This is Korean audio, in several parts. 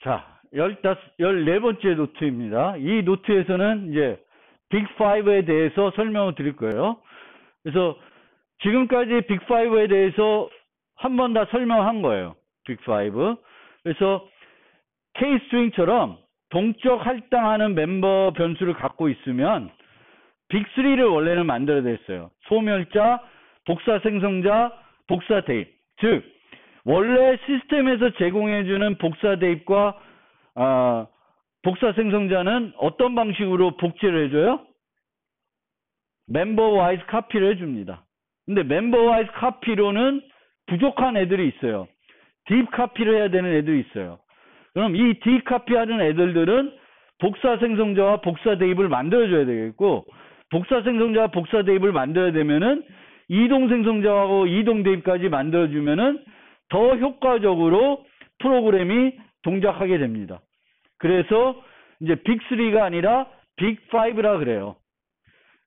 자, 14번째 노트입니다. 이 노트에서는 이제 빅5에 대해서 설명을 드릴 거예요. 그래서 지금까지 빅5에 대해서 한 번 다 설명한 거예요. 빅5. 그래서 K-스트링처럼 동적 할당하는 멤버 변수를 갖고 있으면 빅3를 원래는 만들어냈어요. 소멸자, 복사 생성자, 복사 대입. 즉 원래 시스템에서 제공해주는 복사 대입과 복사 생성자는 어떤 방식으로 복제를 해줘요? 멤버 와이즈 카피를 해줍니다. 근데 멤버 와이즈 카피로는 부족한 애들이 있어요. 딥 카피를 해야 되는 애들이 있어요. 그럼 이 딥 카피하는 애들은 복사 생성자와 복사 대입을 만들어줘야 되겠고, 복사 생성자와 복사 대입을 만들어야 되면은 이동 생성자하고 이동 대입까지 만들어주면은 더 효과적으로 프로그램이 동작하게 됩니다. 그래서 이제 빅3가 아니라 빅5라 그래요.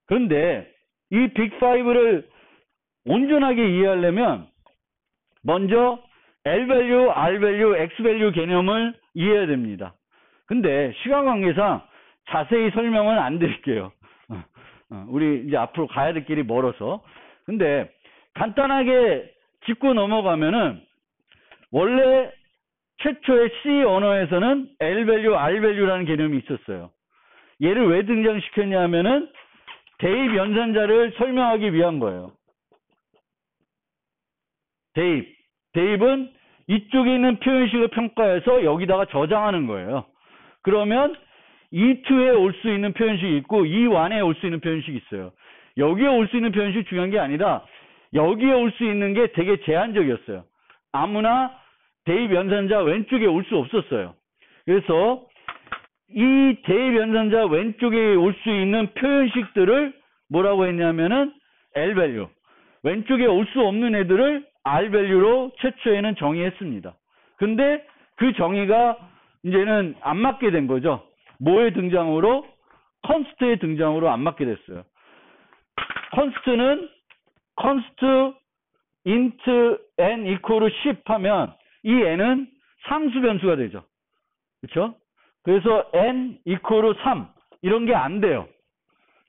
그런데 이 빅5를 온전하게 이해하려면 먼저 L-value, R-value, X-value 개념을 이해해야 됩니다. 근데 시간 관계상 자세히 설명은 안 드릴게요. 우리 이제 앞으로 가야 될 길이 멀어서. 근데 간단하게 짚고 넘어가면은 원래 최초의 C 언어에서는 L-value, R-value라는 개념이 있었어요. 얘를 왜 등장시켰냐 하면은 대입 연산자를 설명하기 위한 거예요. 대입은 이쪽에 있는 표현식을 평가해서 여기다가 저장하는 거예요. 그러면 E2에 올 수 있는 표현식이 있고 E1에 올 수 있는 표현식이 있어요. 여기에 올 수 있는 표현식이 중요한 게 아니라 여기에 올 수 있는 게 되게 제한적이었어요. 아무나 대입 연산자 왼쪽에 올 수 없었어요. 그래서 이 대입 연산자 왼쪽에 올 수 있는 표현식들을 뭐라고 했냐면은 L-value. 왼쪽에 올 수 없는 애들을 R-value로 최초에는 정의했습니다. 근데 그 정의가 이제는 안 맞게 된 거죠. 뭐의 등장으로? const의 등장으로 안 맞게 됐어요. const는 const int n equal 10 하면 이 n은 상수 변수가 되죠. 그렇죠? 그래서 n equal 3 이런 게 안 돼요.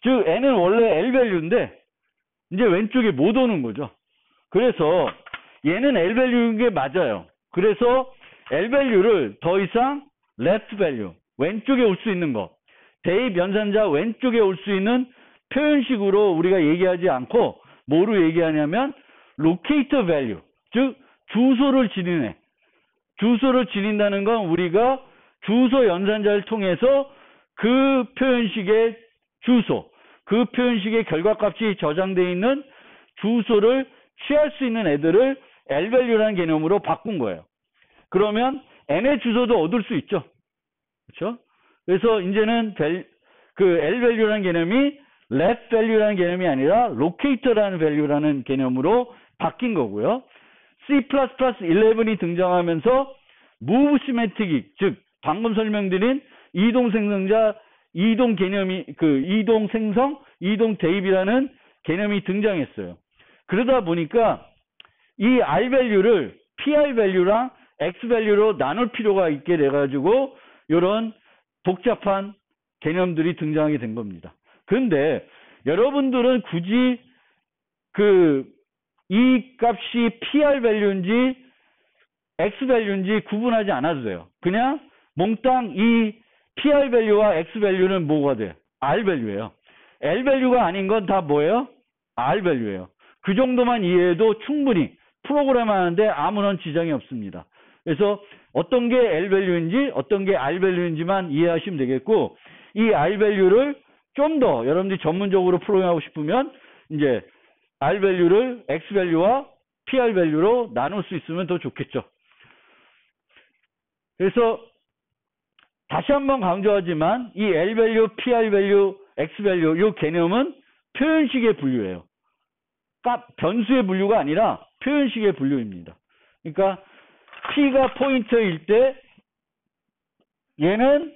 즉 n은 원래 L-value인데 이제 왼쪽에 못 오는 거죠. 그래서 얘는 L-value인 게 맞아요. 그래서 L-value를 더 이상 left value, 왼쪽에 올 수 있는 거, 대입 연산자 왼쪽에 올 수 있는 표현식으로 우리가 얘기하지 않고 뭐로 얘기하냐면 locator value, 즉 주소를 지니네. 주소를 지닌다는 건 우리가 주소 연산자를 통해서 그 표현식의 주소, 그 표현식의 결과값이 저장되어 있는 주소를 취할 수 있는 애들을 L-value라는 개념으로 바꾼 거예요. 그러면 n의 주소도 얻을 수 있죠. 그렇죠? 그래서 이제는 그 L-value라는 개념이 left value라는 개념이 아니라 locator라는 value라는 개념으로 바뀐 거고요. C++11이 등장하면서 move semantic, 즉 방금 설명드린 이동 생성자, 이동 개념이 이동 생성, 이동 대입이라는 개념이 등장했어요. 그러다 보니까 이 R-value를 PR-value랑 X-value로 나눌 필요가 있게 돼가지고 이런 복잡한 개념들이 등장하게 된 겁니다. 그런데 여러분들은 굳이 이 값이 PR-value인지 X-value인지 구분하지 않아도 돼요. 그냥 몽땅 이 PR-value와 X-value는 뭐가 돼? R-value예요. L-value가 아닌 건 다 뭐예요? R-value예요. 그 정도만 이해해도 충분히 프로그램 하는데 아무런 지장이 없습니다. 그래서 어떤 게 L-value인지 어떤 게 R-value인지만 이해하시면 되겠고, 이 R-value를 좀 더 여러분들이 전문적으로 프로그램하고 싶으면 이제 R-value를 X-value와 PR-value로 나눌 수 있으면 더 좋겠죠. 그래서 다시 한번 강조하지만 이 L-value, PR-value, X-value 이 개념은 표현식의 분류예요. 변수의 분류가 아니라 표현식의 분류입니다. 그러니까 P가 포인터일 때 얘는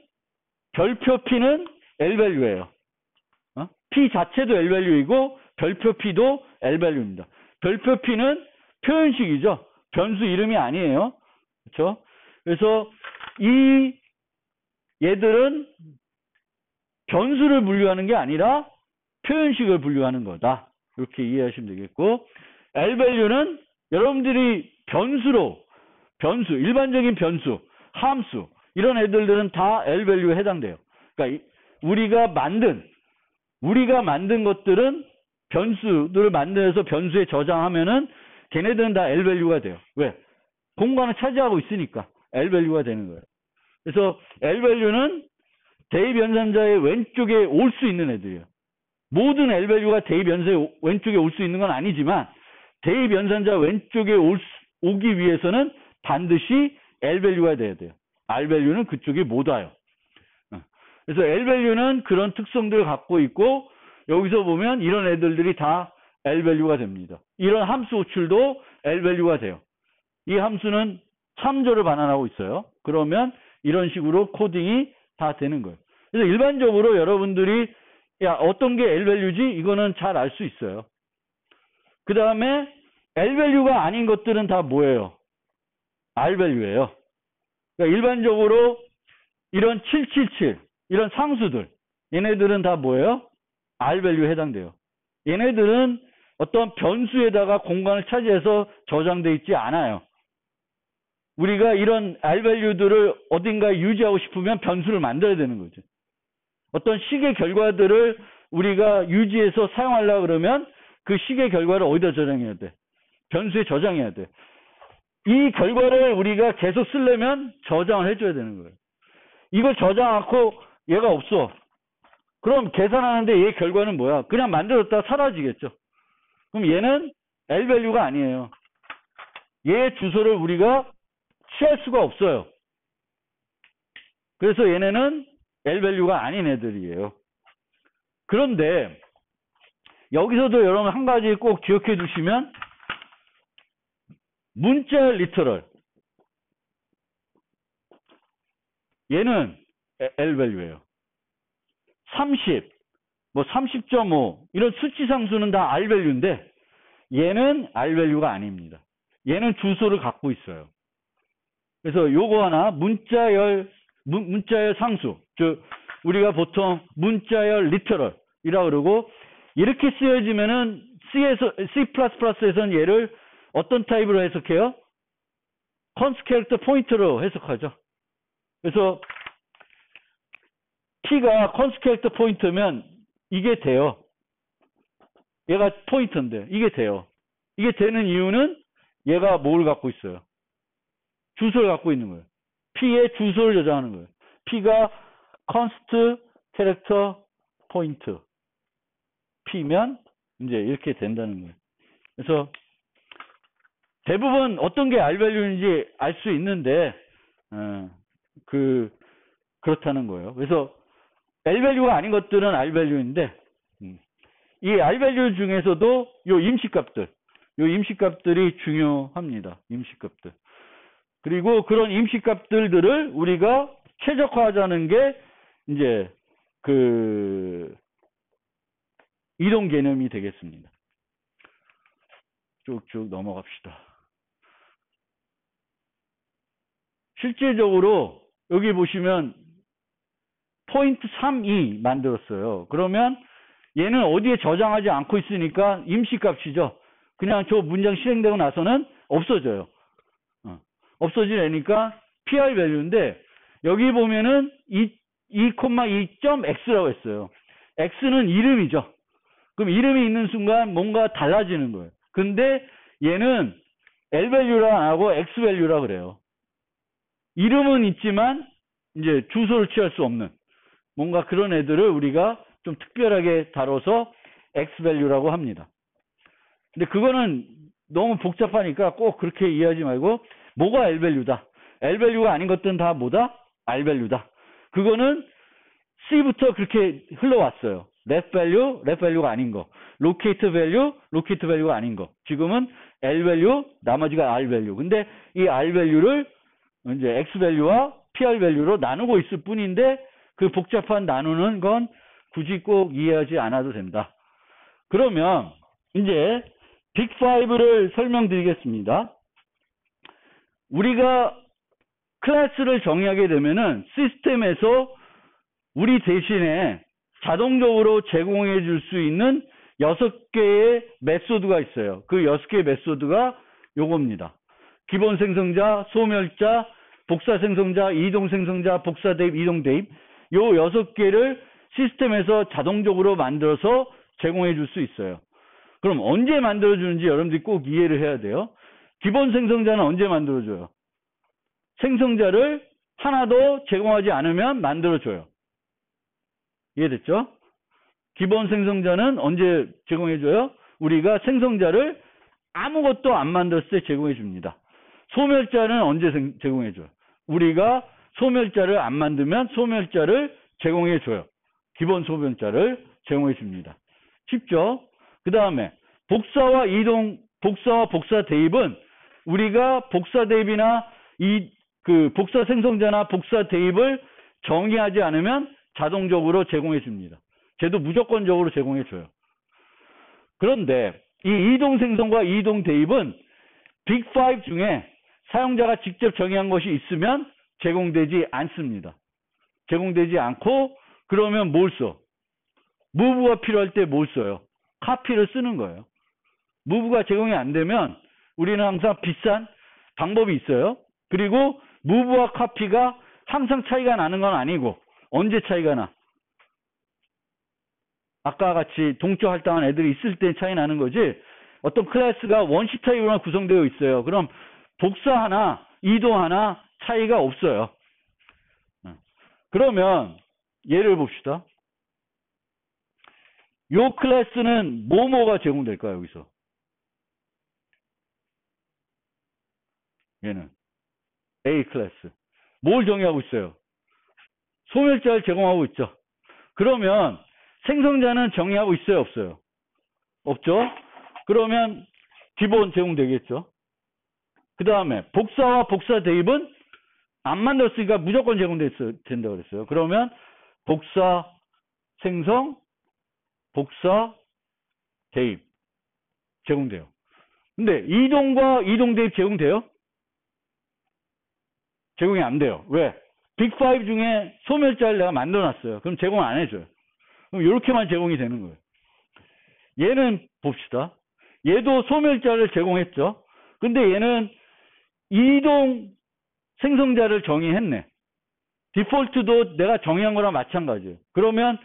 별표 P는 L-value예요. P 자체도 L-value이고 별표 P도 L-value입니다. 별표 P는 표현식이죠. 변수 이름이 아니에요. 그렇죠? 그래서 이 얘들은 변수를 분류하는 게 아니라 표현식을 분류하는 거다. 이렇게 이해하시면 되겠고, L밸류는 여러분들이 일반적인 변수, 함수, 이런 애들은 다 L밸류에 해당돼요. 그러니까 우리가 만든 것들은 변수들을 만들어서 변수에 저장하면은 걔네들은 다 L밸류가 돼요. 왜? 공간을 차지하고 있으니까 L밸류가 되는 거예요. 그래서 L밸류는 대입연산자의 왼쪽에 올 수 있는 애들이에요. 모든 L밸류가 대입연산자의 왼쪽에 올 수 있는 건 아니지만 대입연산자 왼쪽에 오기 위해서는 반드시 L밸류가 돼야 돼요. R밸류는 그쪽에 못 와요. 그래서 L밸류는 그런 특성들을 갖고 있고, 여기서 보면 이런 애들이 다 L밸류가 됩니다. 이런 함수 호출도 L밸류가 돼요. 이 함수는 참조를 반환하고 있어요. 그러면 이런 식으로 코딩이 다 되는 거예요. 그래서 일반적으로 여러분들이 어떤 게 L밸류지? 이거는 잘 알 수 있어요. 그 다음에 L밸류가 아닌 것들은 다 뭐예요? R밸류예요. 그러니까 일반적으로 이런 777, 이런 상수들, 얘네들은 다 뭐예요? R밸류에 해당돼요. 얘네들은 어떤 변수에다가 공간을 차지해서 저장돼 있지 않아요. 우리가 이런 R밸류들을 어딘가에 유지하고 싶으면 변수를 만들어야 되는 거죠. 어떤 식의 결과들을 우리가 유지해서 사용하려고 그러면 그 식의 결과를 어디다 저장해야 돼? 변수에 저장해야 돼. 이 결과를 우리가 계속 쓰려면 저장을 해줘야 되는 거예요. 이걸 저장 않고 얘가 없어. 그럼 계산하는데 얘 결과는 뭐야? 그냥 만들었다가 사라지겠죠. 그럼 얘는 L밸류가 아니에요. 얘 주소를 우리가 취할 수가 없어요. 그래서 얘네는 L밸류가 아닌 애들이에요. 그런데 여기서도 여러분 한 가지 꼭 기억해 두시면, 문자 리터럴, 얘는 L밸류예요. 30, 30.5 이런 수치 상수는 다 R밸류인데 얘는 R밸류가 아닙니다. 얘는 주소를 갖고 있어요. 그래서 요거 하나, 문자열 상수, 즉 우리가 보통 문자열 리터럴이라 그러고, 이렇게 쓰여지면은 C++에서는 얘를 어떤 타입으로 해석해요? 컨스 캐릭터 포인터로 해석하죠. 그래서 P가 컨스 캐릭터 포인터면 이게 돼요. 얘가 포인터인데 이게 돼요. 이게 되는 이유는 얘가 뭘 갖고 있어요? 주소를 갖고 있는 거예요. P의 주소를 저장하는 거예요. P가 컨스트 캐릭터 포인트 P면 이제 이렇게 된다는 거예요. 그래서 대부분 어떤 게 R밸류인지 알 수 있는데 그렇다는 거예요. 그래서 L밸류가 아닌 것들은 R밸류인데, 이 R밸류 중에서도 요 임시값들이 중요합니다. 임시값들. 그리고 그런 임시값들을 우리가 최적화하자는 게 이제 이동 개념이 되겠습니다. 쭉쭉 넘어갑시다. 실제적으로 여기 보시면 포인트 3이 만들었어요. 그러면 얘는 어디에 저장하지 않고 있으니까 임시값이죠. 그냥 저 문장 실행되고 나서는 없어져요. 없어지니까 PR 밸류인데, 여기 보면은 2,2.x라고 했어요. x는 이름이죠. 그럼 이름이 있는 순간 뭔가 달라지는 거예요. 근데 얘는 L 밸류라 안 하고 X 밸류라 그래요. 이름은 있지만 이제 주소를 취할 수 없는 뭔가 그런 애들을 우리가 좀 특별하게 다뤄서 X 밸류라고 합니다. 근데 그거는 너무 복잡하니까 꼭 그렇게 이해하지 말고, 뭐가 L 밸류다. L 밸류가 아닌 것들은 다 뭐다? R 밸류다. 그거는 C부터 그렇게 흘러왔어요. 랩 밸류가 아닌 거. 로케이트 밸류가 아닌 거. 지금은 L 밸류, 나머지가 R 밸류. 근데 이 R 밸류를 이제 X 밸류와 PR 밸류로 나누고 있을 뿐인데, 그 복잡한 나누는 건 굳이 꼭 이해하지 않아도 된다. 그러면 이제 빅5를 설명드리겠습니다. 우리가 클래스를 정의하게 되면은 시스템에서 우리 대신에 자동적으로 제공해 줄 수 있는 6개의 메소드가 있어요. 그 6개의 메소드가 요겁니다. 기본 생성자, 소멸자, 복사 생성자, 이동 생성자, 복사 대입, 이동 대입. 요 6개를 시스템에서 자동적으로 만들어서 제공해 줄 수 있어요. 그럼 언제 만들어 주는지 여러분들이 꼭 이해를 해야 돼요. 기본 생성자는 언제 만들어 줘요? 생성자를 하나도 제공하지 않으면 만들어 줘요. 이해됐죠? 기본 생성자는 언제 제공해 줘요? 우리가 생성자를 아무것도 안 만들었을 때 제공해 줍니다. 소멸자는 언제 제공해 줘요? 우리가 소멸자를 안 만들면 소멸자를 제공해 줘요. 기본 소멸자를 제공해 줍니다. 쉽죠? 그 다음에 복사와 이동, 복사와 복사 대입은 우리가 복사 대입이나 복사 생성자나 복사 대입을 정의하지 않으면 자동적으로 제공해 줍니다. 쟤도 무조건적으로 제공해 줘요. 그런데 이 이동 생성과 이동 대입은 빅5 중에 사용자가 직접 정의한 것이 있으면 제공되지 않습니다. 제공되지 않고 그러면 뭘 써? 무브가 필요할 때 뭘 써요? 카피를 쓰는 거예요. 무브가 제공이 안 되면 우리는 항상 비싼 방법이 있어요. 그리고 무브와 카피가 항상 차이가 나는 건 아니고 언제 차이가 나? 아까 같이 동조 할당한 애들이 있을 때 차이 나는 거지. 어떤 클래스가 원시 타입으로만 구성되어 있어요. 그럼 복사 하나, 이동 하나 차이가 없어요. 그러면 예를 봅시다. 요 클래스는 뭐뭐가 제공될까요? 여기서. 얘는 A 클래스. 뭘 정의하고 있어요? 소멸자를 제공하고 있죠. 그러면 생성자는 정의하고 있어요? 없어요? 없죠? 그러면 기본 제공되겠죠. 그 다음에 복사와 복사 대입은 안 만들었으니까 무조건 제공된다고 그랬어요. 그러면 복사 생성, 복사 대입 제공돼요. 근데 이동과 이동 대입 제공돼요? 제공이 안 돼요. 왜? 빅5 중에 소멸자를 내가 만들어놨어요. 그럼 제공 안 해줘요. 그럼 이렇게만 제공이 되는 거예요. 얘는 봅시다. 얘도 소멸자를 제공했죠. 근데 얘는 이동 생성자를 정의했네. 디폴트도 내가 정의한 거랑 마찬가지예요. 그러면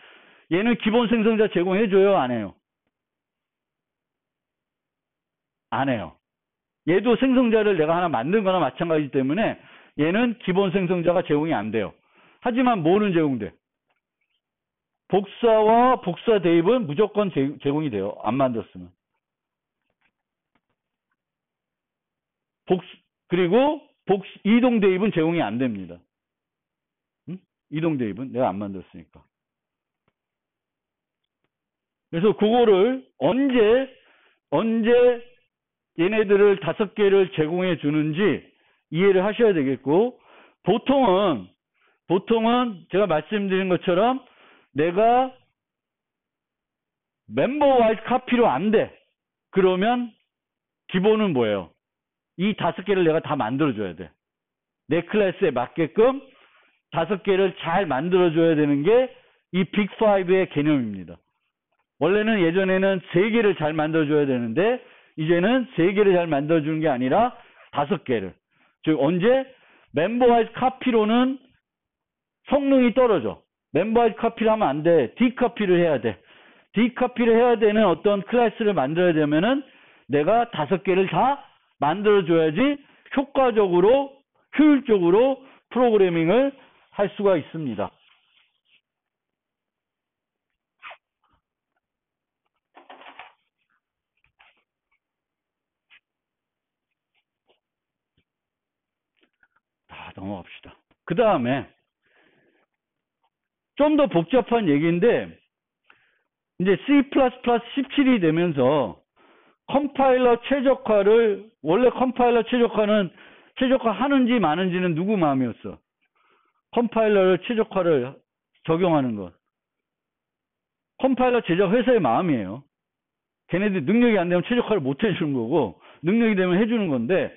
얘는 기본 생성자 제공해줘요? 안 해요? 안 해요. 얘도 생성자를 내가 하나 만든 거나 마찬가지이기 때문에 얘는 기본 생성자가 제공이 안 돼요. 하지만 뭐는 제공돼? 복사와 복사 대입은 무조건 제공이 돼요. 안 만들었으면. 그리고 이동 대입은 제공이 안 됩니다. 응? 이동 대입은 내가 안 만들었으니까. 그래서 그거를 언제 얘네들을 5개를 제공해 주는지 이해를 하셔야 되겠고, 보통은 제가 말씀드린 것처럼 내가 멤버 와이즈 카피로 안 돼. 그러면 기본은 뭐예요? 이 5개를 내가 다 만들어줘야 돼. 내 클래스에 맞게끔 5개를 잘 만들어줘야 되는 게 이 빅5의 개념입니다. 원래는 예전에는 3개를 잘 만들어줘야 되는데 이제는 3개를 잘 만들어주는 게 아니라 5개를. 즉 언제? 멤버 와이즈 카피로는 성능이 떨어져. 멤버 와이즈 카피를 하면 안 돼. 디카피를 해야 돼. 디카피를 해야 되는 어떤 클래스를 만들어야 되면은 내가 5개를 다 만들어줘야지 효과적으로, 효율적으로 프로그래밍을 할 수가 있습니다. 자, 넘어갑시다. 그 다음에 좀 더 복잡한 얘기인데 이제 C++ 17이 되면서 컴파일러 최적화를, 원래 컴파일러 최적화 하는지 마는지는 누구 마음이었어? 컴파일러를 최적화를 적용하는 것. 컴파일러 제작 회사의 마음이에요. 걔네들 능력이 안 되면 최적화를 못 해주는 거고, 능력이 되면 해주는 건데,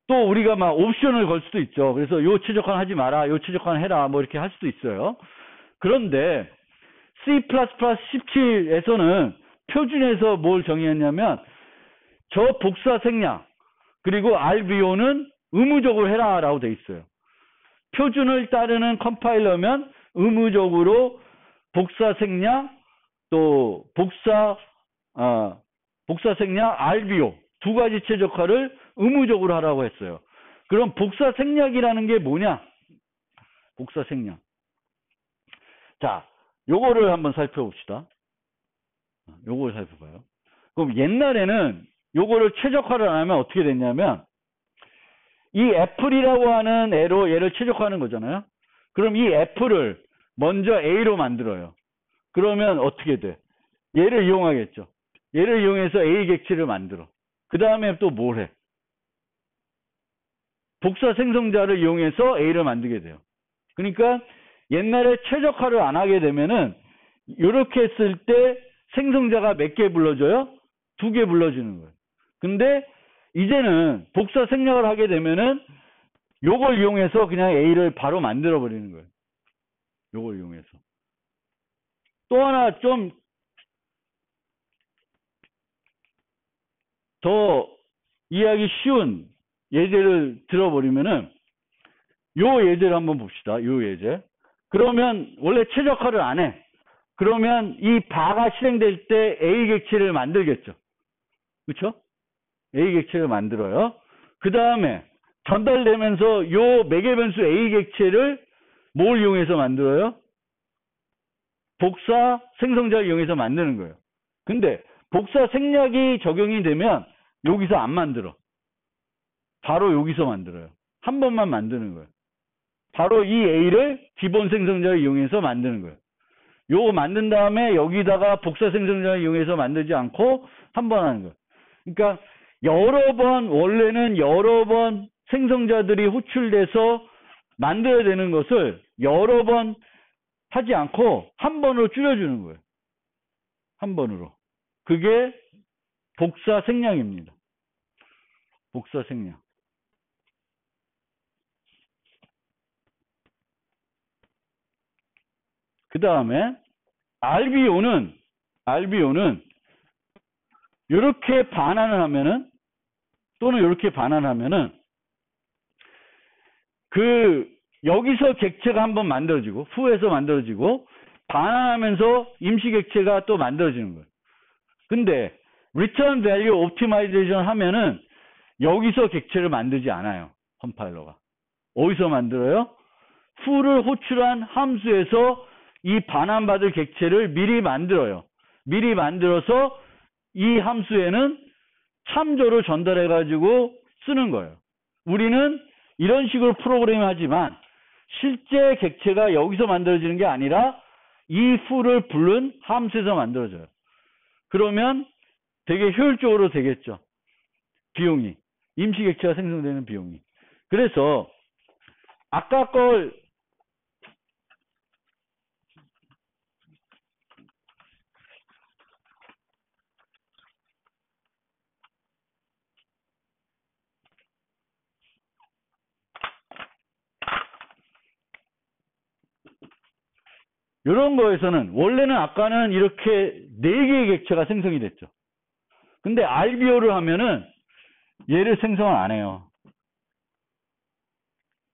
또 우리가 막 옵션을 걸 수도 있죠. 그래서 요 최적화는 하지 마라, 요 최적화는 해라, 뭐 이렇게 할 수도 있어요. 그런데 C++17에서는 표준에서 뭘 정의했냐면 저 복사 생략 그리고 RVO는 의무적으로 해라라고 돼 있어요. 표준을 따르는 컴파일러면 의무적으로 복사 생략 또 복사 생략 RVO 두 가지 최적화를 의무적으로 하라고 했어요. 그럼 복사 생략이라는 게 뭐냐? 복사 생략. 자, 요거를 한번 살펴봅시다. 요걸 살펴봐요. 그럼 옛날에는 요거를 최적화를 안 하면 어떻게 됐냐면 이 애플이라고 하는 애로 얘를 최적화하는 거잖아요. 그럼 이 애플을 먼저 A로 만들어요. 그러면 어떻게 돼? 얘를 이용하겠죠. 얘를 이용해서 A 객체를 만들어. 그 다음에 또 뭘 해? 복사 생성자를 이용해서 A를 만들게 돼요. 그러니까 옛날에 최적화를 안 하게 되면은 이렇게 했을 때 생성자가 몇 개 불러줘요? 2개 불러주는 거예요. 근데 이제는 복사 생략을 하게 되면은 요걸 이용해서 그냥 A를 바로 만들어 버리는 거예요. 요걸 이용해서. 또 하나 좀 더 이해하기 쉬운 예제를 들어버리면은 요 예제를 한번 봅시다. 요 예제. 그러면 원래 최적화를 안 해. 그러면 이 바가 실행될 때 A 객체를 만들겠죠. 그렇죠? A 객체를 만들어요. 그 다음에 전달되면서 요 매개 변수 A 객체를 뭘 이용해서 만들어요? 복사 생성자를 이용해서 만드는 거예요. 근데 복사 생략이 적용이 되면 여기서 안 만들어. 바로 여기서 만들어요. 한 번만 만드는 거예요. 바로 이 A를 기본 생성자를 이용해서 만드는 거예요. 요거 만든 다음에 여기다가 복사 생성자를 이용해서 만들지 않고 한 번 하는 거예요. 그러니까 여러 번, 원래는 여러 번 생성자들이 호출돼서 만들어야 되는 것을 여러 번 하지 않고 한 번으로 줄여주는 거예요. 한 번으로. 그게 복사 생략입니다. 복사 생략. 그 다음에 RBO는 이렇게 반환을 하면은 또는 이렇게 반환하면은 그 여기서 객체가 한번 만들어지고 후에서 만들어지고 반환하면서 임시 객체가 또 만들어지는 거예요. 근데 return value optimization 하면은 여기서 객체를 만들지 않아요. 컴파일러가. 어디서 만들어요? 후를 호출한 함수에서 이 반환받을 객체를 미리 만들어요. 미리 만들어서 이 함수에는 참조를 전달해가지고 쓰는 거예요. 우리는 이런 식으로 프로그램을 하지만 실제 객체가 여기서 만들어지는 게 아니라 이 후를 부른 함수에서 만들어져요. 그러면 되게 효율적으로 되겠죠. 비용이. 임시 객체가 생성되는 비용이. 그래서 아까 걸 이런 거에서는 원래는 아까는 이렇게 4개의 객체가 생성이 됐죠. 근데 RBO를 하면은 얘를 생성을 안 해요.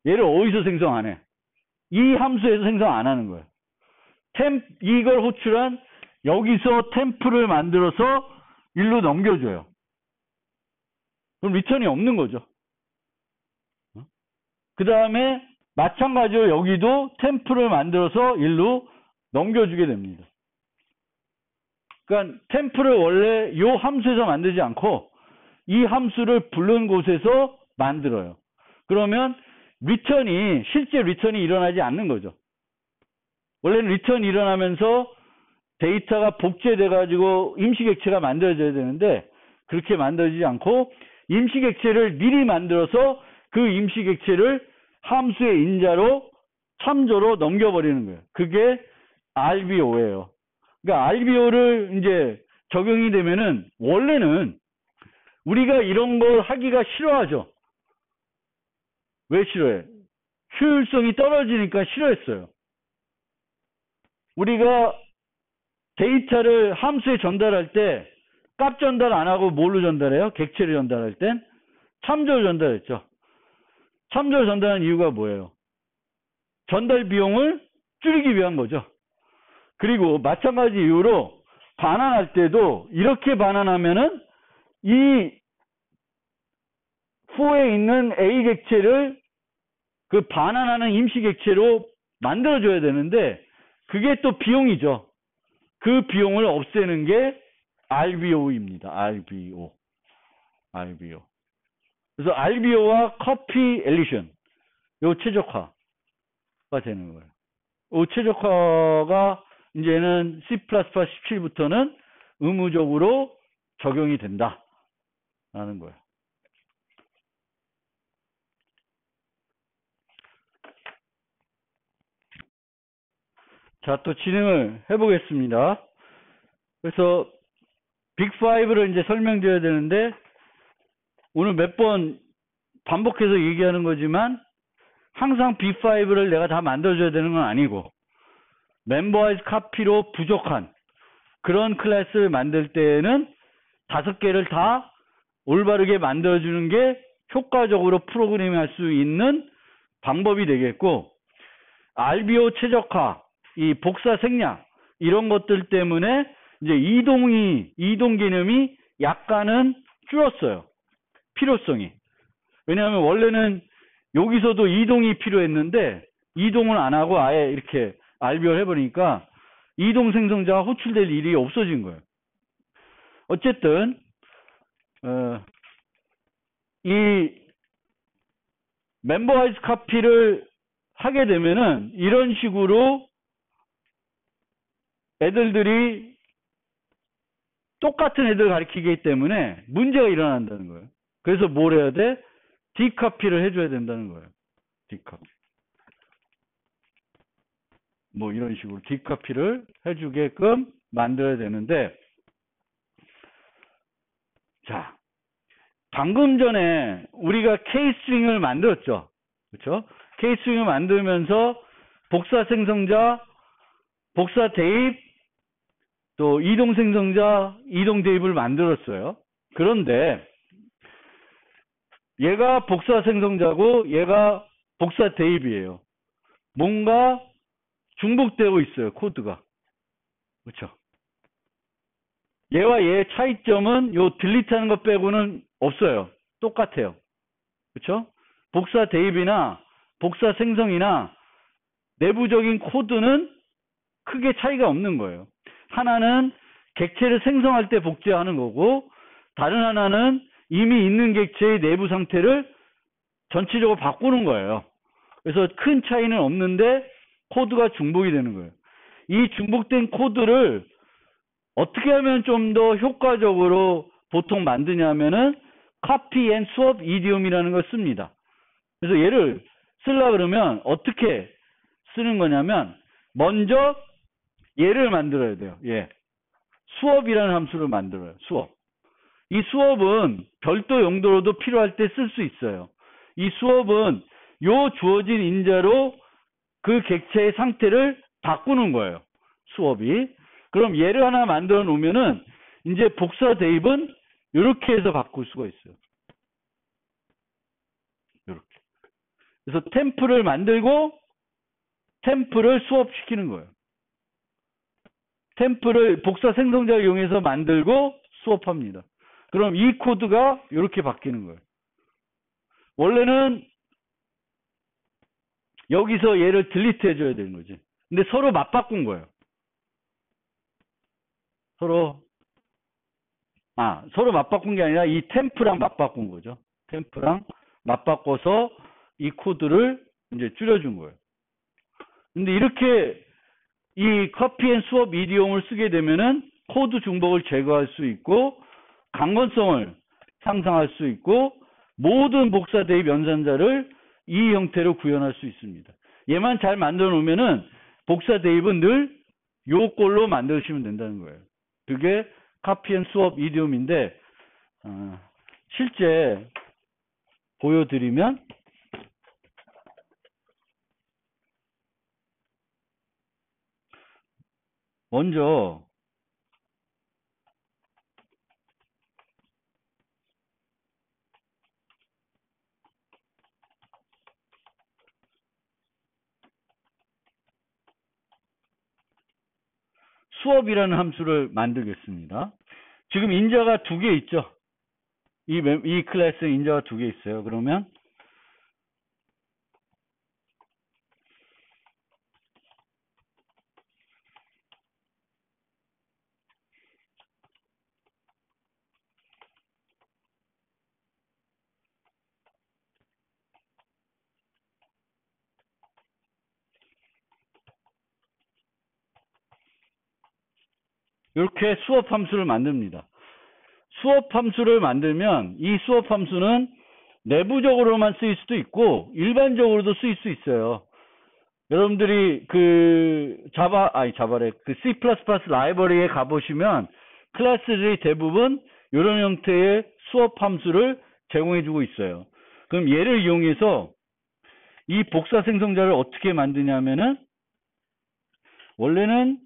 얘를 어디서 생성 안 해? 이 함수에서 생성 안 하는 거예요. 이걸 호출한 여기서 템프를 만들어서 일로 넘겨줘요. 그럼 리턴이 없는 거죠. 그 다음에 마찬가지로 여기도 템프를 만들어서 일로 넘겨주게 됩니다. 그러니까 템프를 원래 이 함수에서 만들지 않고 이 함수를 부른 곳에서 만들어요. 그러면 실제 리턴이 일어나지 않는 거죠. 원래는 리턴이 일어나면서 데이터가 복제돼가지고 임시객체가 만들어져야 되는데 그렇게 만들어지지 않고 임시객체를 미리 만들어서 그 임시객체를 함수의 인자로 참조로 넘겨버리는 거예요. 그게 RBO예요. 그러니까 RBO를 이제 적용이 되면은 원래는 우리가 이런 걸 하기가 싫어하죠. 왜 싫어해? 효율성이 떨어지니까 싫어했어요. 우리가 데이터를 함수에 전달할 때 값 전달 안 하고 뭘로 전달해요? 객체를 전달할 땐 참조를 전달했죠. 참조를 전달한 이유가 뭐예요? 전달 비용을 줄이기 위한 거죠. 그리고 마찬가지 이유로 반환할 때도 이렇게 반환하면은 이 후에 있는 A 객체를 그 반환하는 임시 객체로 만들어줘야 되는데 그게 또 비용이죠. 그 비용을 없애는 게 RBO입니다. RBO. 그래서 RBO와 커피 엘리션 요 최적화가 되는 거예요. 요 최적화가 이제는 C++ 17부터는 의무적으로 적용이 된다라는 거예요. 자, 또 진행을 해보겠습니다. 그래서 빅5를 이제 설명드려야 되는데 오늘 몇 번 반복해서 얘기하는 거지만 항상 빅5를 내가 다 만들어줘야 되는 건 아니고 멤버와이즈 카피로 부족한 그런 클래스를 만들 때에는 5개를 다 올바르게 만들어주는 게 효과적으로 프로그래밍 할 수 있는 방법이 되겠고 RBO 최적화, 이 복사 생략 이런 것들 때문에 이제 이동 개념이 약간은 줄었어요. 필요성이. 왜냐하면 원래는 여기서도 이동이 필요했는데 이동을 안 하고 아예 이렇게 RBO를 해버리니까 이동 생성자가 호출될 일이 없어진 거예요. 어쨌든 이 멤버와이즈 카피를 하게 되면은 이런 식으로 애들들이 똑같은 애들 가리키기 때문에 문제가 일어난다는 거예요. 그래서 뭘 해야 돼? 디카피를 해줘야 된다는 거예요. 디카피. 뭐 이런 식으로 디카피를 해주게끔 만들어야 되는데, 자, 방금 전에 우리가 K스트링을 만들었죠. 그렇죠? K스트링을 만들면서 복사 생성자, 복사 대입, 또 이동 생성자, 이동 대입을 만들었어요. 그런데 얘가 복사 생성자고 얘가 복사 대입이에요. 뭔가 중복되고 있어요. 코드가. 그렇죠? 얘와 얘의 차이점은 요 딜리트하는 것 빼고는 없어요. 똑같아요. 그렇죠? 복사 대입이나 복사 생성이나 내부적인 코드는 크게 차이가 없는 거예요. 하나는 객체를 생성할 때 복제하는 거고 다른 하나는 이미 있는 객체의 내부 상태를 전체적으로 바꾸는 거예요. 그래서 큰 차이는 없는데 코드가 중복이 되는 거예요. 이 중복된 코드를 어떻게 하면 좀 더 효과적으로 보통 만드냐면은 copy and swap idiom이라는 걸 씁니다. 그래서 얘를 쓰려고 그러면 어떻게 쓰는 거냐면 먼저 얘를 만들어야 돼요. 얘. 수업이라는 함수를 만들어요. 수업. 이 수업은 별도 용도로도 필요할 때 쓸 수 있어요. 이 수업은 요 주어진 인자로 그 객체의 상태를 바꾸는 거예요. 수업이. 그럼 얘를 하나 만들어 놓으면은 이제 복사 대입은 이렇게 해서 바꿀 수가 있어요. 이렇게. 그래서 템플을 만들고 템플을 수업시키는 거예요. 템플을 복사 생성자를 이용해서 만들고 수업합니다. 그럼 이 코드가 이렇게 바뀌는 거예요. 원래는 여기서 얘를 딜리트 해줘야 되는 거지. 근데 서로 맞바꾼 거예요. 서로 맞바꾼 게 아니라 이 템프랑 맞바꾼 거죠. 템프랑 맞바꿔서 이 코드를 이제 줄여준 거예요. 근데 이렇게 이 커피 앤 수업 이디옴을 쓰게 되면은 코드 중복을 제거할 수 있고 강건성을 상상할 수 있고 모든 복사 대입 연산자를 이 형태로 구현할 수 있습니다. 얘만 잘 만들어 놓으면은 복사 대입은 늘 요 꼴로 만드시면 된다는 거예요. 그게 커피 앤 수업 이디옴인데 실제 보여드리면 먼저 수업이라는 함수를 만들겠습니다. 지금 인자가 2개 있죠? 이 클래스에 인자가 2개 있어요. 그러면 이렇게 수업 함수를 만듭니다. 수업 함수를 만들면 이 수업 함수는 내부적으로만 쓰일 수도 있고 일반적으로도 쓰일 수 있어요. 여러분들이 자바래 C++ 라이브러리에 가보시면 클래스들이 대부분 이런 형태의 수업 함수를 제공해주고 있어요. 그럼 얘를 이용해서 이 복사 생성자를 어떻게 만드냐면은 원래는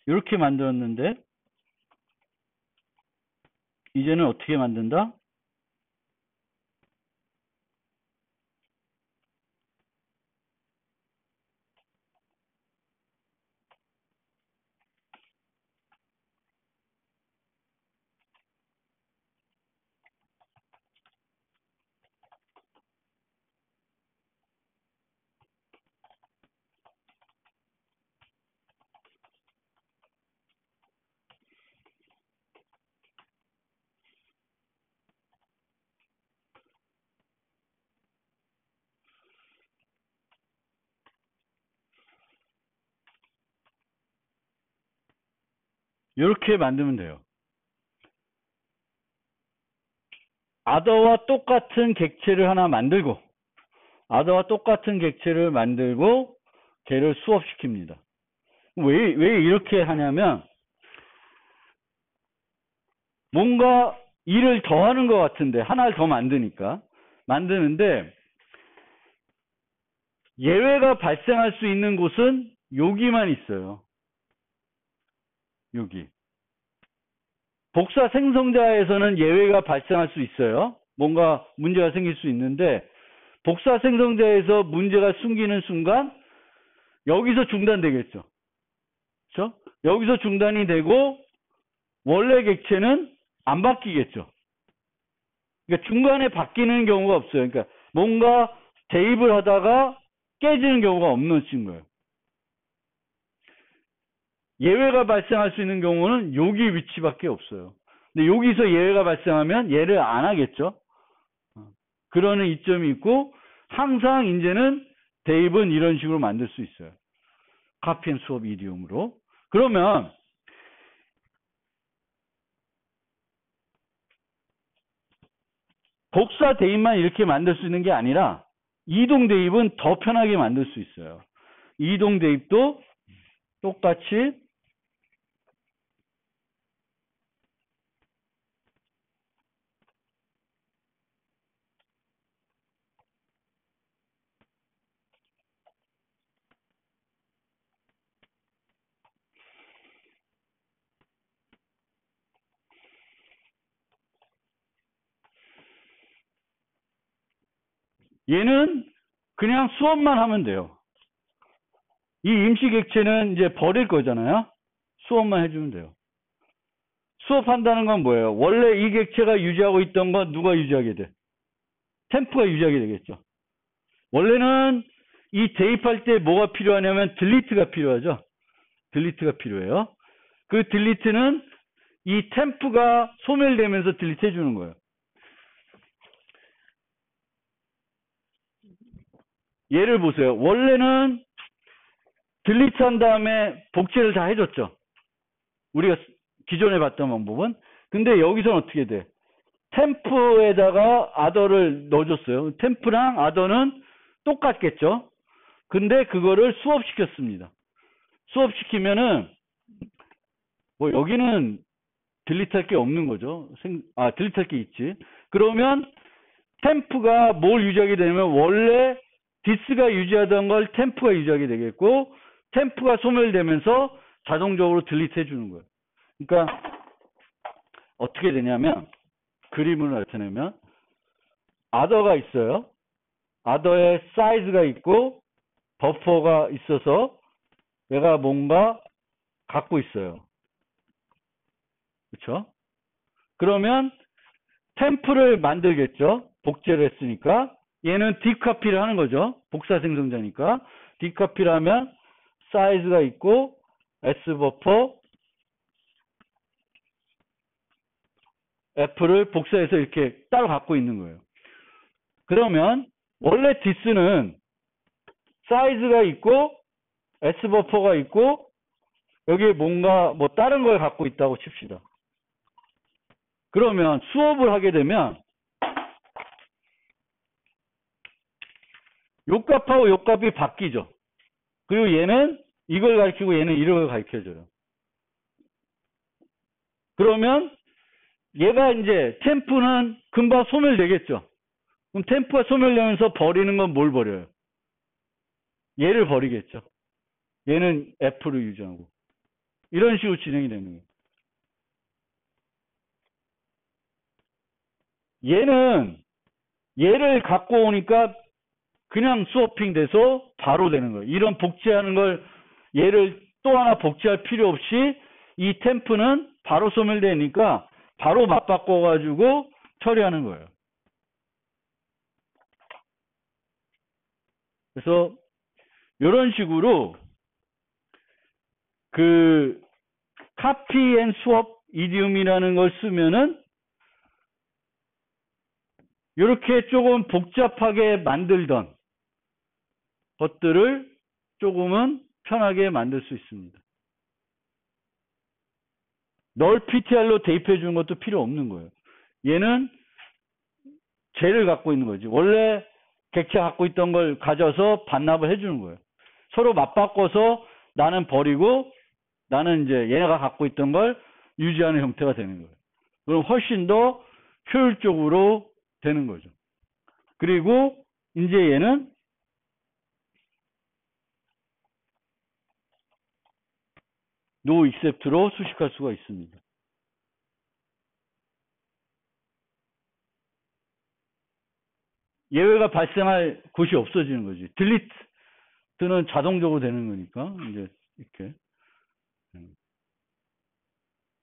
이렇게 만들었는데 이제는 어떻게 만든다? 이렇게 만들면 돼요. 아더와 똑같은 객체를 하나 만들고 걔를 수업시킵니다. 왜 이렇게 하냐면 뭔가 일을 더 하는 것 같은데 하나를 더 만드는데 예외가 발생할 수 있는 곳은 여기만 있어요. 여기. 복사 생성자에서는 예외가 발생할 수 있어요. 뭔가 문제가 생길 수 있는데 복사 생성자에서 문제가 생기는 순간 여기서 중단되겠죠. 그렇죠? 여기서 중단이 되고 원래 객체는 안 바뀌겠죠. 그러니까 중간에 바뀌는 경우가 없어요. 그러니까 뭔가 대입을 하다가 깨지는 경우가 없는 거예요. 예외가 발생할 수 있는 경우는 여기 위치밖에 없어요. 근데 여기서 예외가 발생하면 얘를 안 하겠죠. 그러는 이점이 있고 항상 이제는 대입은 이런 식으로 만들 수 있어요. 카피 앤 수업 이디움으로. 그러면 복사 대입만 이렇게 만들 수 있는 게 아니라 이동 대입은 더 편하게 만들 수 있어요. 이동 대입도 똑같이 얘는 그냥 수업만 하면 돼요. 이 임시 객체는 이제 버릴 거잖아요. 수업만 해주면 돼요. 수업한다는 건 뭐예요? 원래 이 객체가 유지하고 있던 건 누가 유지하게 돼? 템프가 유지하게 되겠죠. 원래는 이 대입할 때 뭐가 필요하냐면 딜리트가 필요하죠. 딜리트가 필요해요. 그 딜리트는 이 템프가 소멸되면서 딜리트 해주는 거예요. 예를 보세요. 원래는 딜리트 한 다음에 복제를 다 해줬죠. 우리가 기존에 봤던 방법은. 근데 여기서는 어떻게 돼? 템프에다가 아더를 넣어줬어요. 템프랑 아더는 똑같겠죠. 근데 그거를 수업시켰습니다. 수업시키면은 뭐 여기는 딜리트할 게 없는 거죠. 딜리트할 게 있지. 그러면 템프가 뭘 유지하게 되냐면 원래 디스가 유지하던 걸 템프가 유지하게 되겠고 템프가 소멸되면서 자동적으로 딜리트 해주는 거예요. 그러니까 어떻게 되냐면 그림을 나타내면 아더가 있어요. 아더에 사이즈가 있고 버퍼가 있어서 얘가 뭔가 갖고 있어요. 그렇죠? 그러면 템플을 만들겠죠. 복제를 했으니까. 얘는 디카피를 하는 거죠. 복사 생성자니까. 디카피를 하면 사이즈가 있고 S버퍼 F를 복사해서 이렇게 따로 갖고 있는 거예요. 그러면 원래 디스는 사이즈가 있고 S버퍼가 있고 여기에 뭔가 뭐 다른 걸 갖고 있다고 칩시다. 그러면 수업을 하게 되면 요 값하고 요 값이 바뀌죠. 그리고 얘는 이걸 가리키고 얘는 이걸 가리켜줘요. 그러면 얘가 이제 템프는 금방 소멸되겠죠. 그럼 템프가 소멸되면서 버리는 건 뭘 버려요? 얘를 버리겠죠. 얘는 F를 유지하고. 이런 식으로 진행이 되는 거예요. 얘는 얘를 갖고 오니까 그냥 스워핑 돼서 바로 되는 거예요. 이런 복제하는 걸 얘를 또 하나 복제할 필요 없이 이 템프는 바로 소멸되니까 바로 맞바꿔가지고 처리하는 거예요. 그래서 이런 식으로 그 카피 앤 스왑 이디움이라는 걸 쓰면은 이렇게 조금 복잡하게 만들던 것들을 조금은 편하게 만들 수 있습니다. 널 PTR로 대입해 주는 것도 필요 없는 거예요. 얘는 쟤를 갖고 있는 거지. 원래 객체 갖고 있던 걸 가져서 반납을 해주는 거예요. 서로 맞바꿔서 나는 버리고 나는 이제 얘네가 갖고 있던 걸 유지하는 형태가 되는 거예요. 그럼 훨씬 더 효율적으로 되는 거죠. 그리고 이제 얘는 no except로 수식할 수가 있습니다. 예외가 발생할 곳이 없어지는 거지. 딜리트는 자동적으로 되는 거니까 이제 이렇게.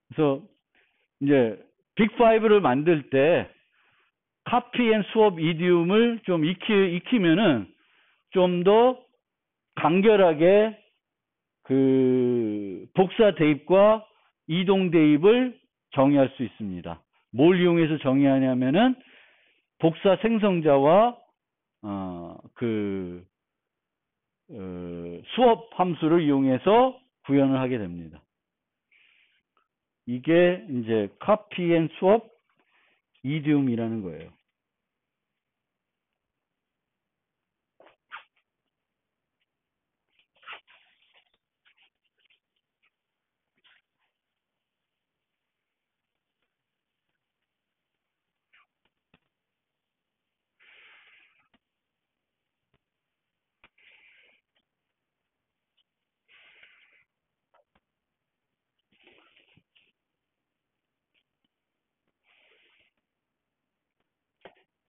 그래서 이제 빅5를 만들 때 카피 앤 스왑 이디움을 좀 익히면은 좀 더 간결하게 그 복사 대입과 이동 대입을 정의할 수 있습니다. 뭘 이용해서 정의하냐면은 복사 생성자와 수업 함수를 이용해서 구현을 하게 됩니다. 이게 이제 copy and swap idiom이라는 거예요.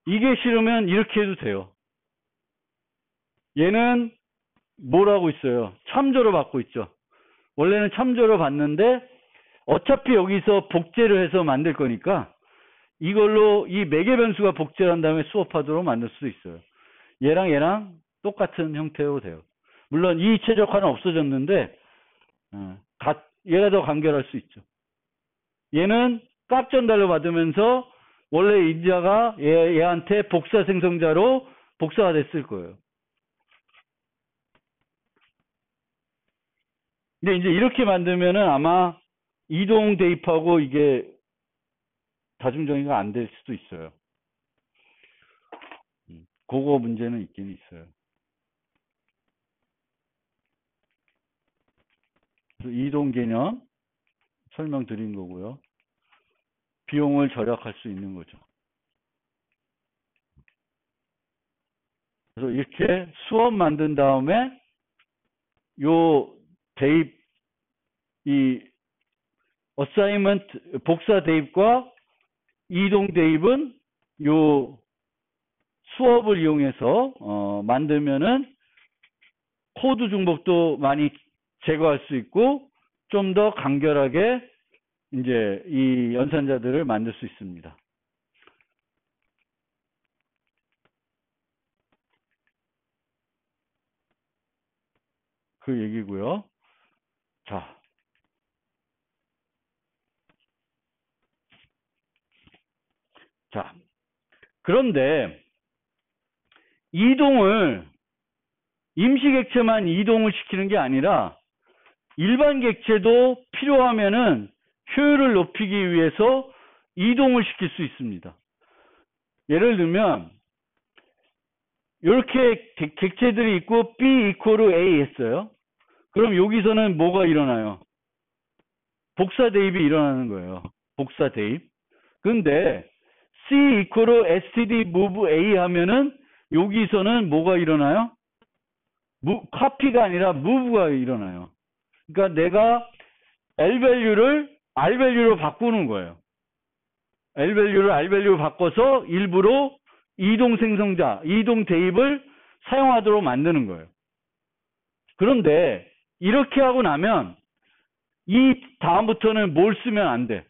이게 싫으면 이렇게 해도 돼요. 얘는 뭐라고 있어요? 참조를 받고 있죠. 원래는 참조를 받는데 어차피 여기서 복제를 해서 만들 거니까 이걸로 이 매개 변수가 복제를 한 다음에 수업하도록 만들 수도 있어요. 얘랑 똑같은 형태로 돼요. 물론 이 최적화는 없어졌는데 얘가 더 간결할 수 있죠. 얘는 값 전달을 받으면서 원래 인자가 얘한테 복사 생성자로 복사가 됐을 거예요. 근데 이제 이렇게 만들면은 아마 이동 대입하고 이게 다중정의가 안 될 수도 있어요. 그거 문제는 있긴 있어요. 이동 개념 설명드린 거고요. 비용을 절약할 수 있는 거죠. 그래서 이렇게 수업 만든 다음에 요 대입 이 어사이먼트 복사 대입과 이동 대입은 요 수업을 이용해서 만들면은 코드 중복도 많이 제거할 수 있고 좀 더 간결하게 이제 이 연산자들을 만들 수 있습니다. 그 얘기고요. 자, 그런데 이동을 임시 객체만 이동을 시키는 게 아니라 일반 객체도 필요하면은 효율을 높이기 위해서 이동을 시킬 수 있습니다. 예를 들면 이렇게 객체들이 있고 B 이퀄 A 했어요. 그럼 여기서는 뭐가 일어나요? 복사 대입이 일어나는 거예요. 복사 대입. 근데 C 이퀄 std move A 하면은 여기서는 뭐가 일어나요? 카피가 아니라 move가 일어나요. 그러니까 내가 L 밸류를 R 밸류로 바꾸는 거예요. L 밸류를 R 밸류로 바꿔서 일부러 이동 생성자, 이동 대입을 사용하도록 만드는 거예요. 그런데 이렇게 하고 나면 이 다음부터는 뭘 쓰면 안 돼?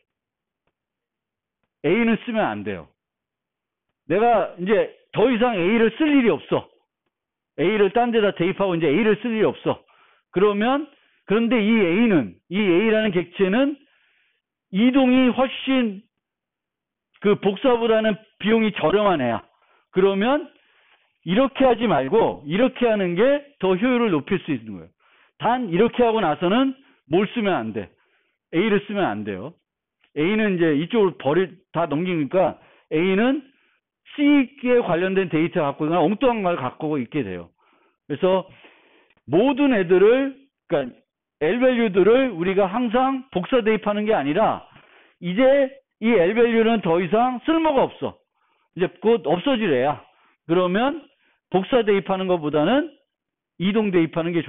A는 쓰면 안 돼요. 내가 이제 더 이상 A를 쓸 일이 없어. A를 딴 데다 대입하고 이제 A를 쓸 일이 없어. 그런데 이 A라는 객체는 이동이 훨씬 그 복사보다는 비용이 저렴한 애야. 그러면 이렇게 하지 말고 이렇게 하는 게 더 효율을 높일 수 있는 거예요. 단 이렇게 하고 나서는 뭘 쓰면 안 돼? A를 쓰면 안 돼요. A는 이제 이쪽으로 다 넘기니까 A는 C에 관련된 데이터 갖고 있거나 엉뚱한 걸 갖고 있게 돼요. 그래서 모든 애들을, 그러니까 L 밸류들을 우리가 항상 복사 대입하는 게 아니라 이제 이 L 밸류는 더 이상 쓸모가 없어. 이제 곧 없어질 애야. 그러면 복사 대입하는 것보다는 이동 대입하는 게